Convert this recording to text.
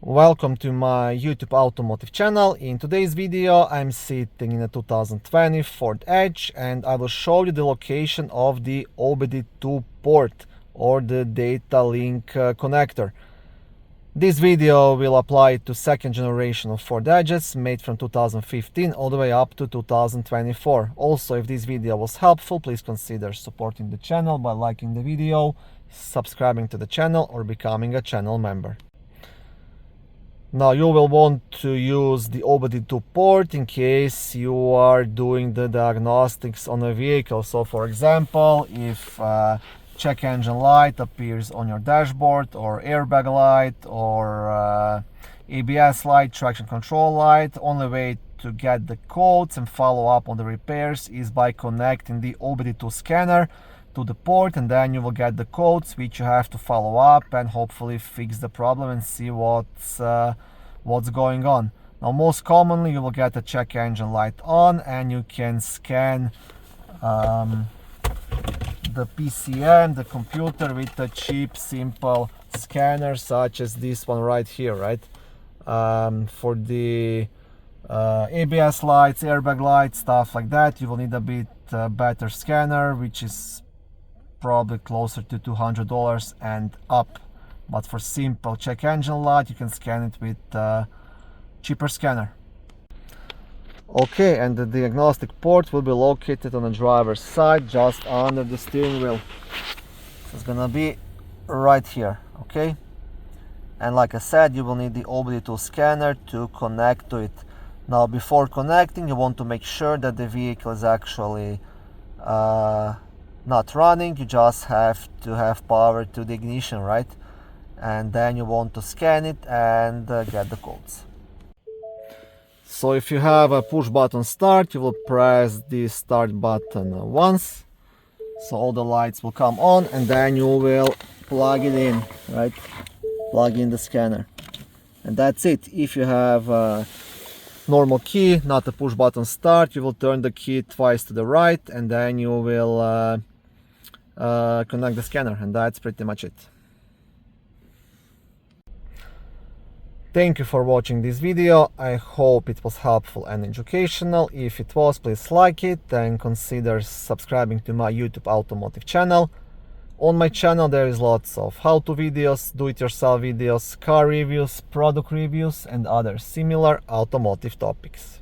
Welcome to my YouTube automotive channel. In today's video I'm sitting in a 2020 Ford Edge and I will show you the location of the OBD2 port or the data link connector. This video will apply to second generation of Ford Edges made from 2015 all the way up to 2024. Also, if this video was helpful, please consider supporting the channel by liking the video, subscribing to the channel or becoming a channel member. Now you will want to use the OBD2 port in case you are doing the diagnostics on a vehicle. So for example, if check engine light appears on your dashboard, or airbag light, or ABS light, traction control light, only way to get the codes and follow up on the repairs is by connecting the OBD2 scanner to the port, and then you will get the codes which you have to follow up and hopefully fix the problem and see what's going on. Now most commonly you will get a check engine light on and you can scan the PCM, the computer, with a cheap simple scanner such as this one right here, right? For the ABS lights, airbag lights, stuff like that, you will need a bit better scanner, which is probably closer to $200 and up. But for simple check engine light, you can scan it with cheaper scanner. Okay, and the diagnostic port will be located on the driver's side, just under the steering wheel. So it's gonna be right here, okay? And like I said, you will need the OBD2 scanner to connect to it. Now, before connecting, you want to make sure that the vehicle is actually not running. You just have to have power to the ignition, right? And then you want to scan it and get the codes. So if you have a push button start, you will press the start button once, so all the lights will come on, and then you will plug it in, right? Plug in the scanner, and that's it. If you have a normal key, not a push button start, you will turn the key twice to the right, and then you will connect the scanner, and that's pretty much it. Thank you for watching this video. I hope it was helpful and educational. If it was, please like it and consider subscribing to my YouTube automotive channel. On my channel there is lots of how-to videos, do-it-yourself videos, car reviews, product reviews and other similar automotive topics.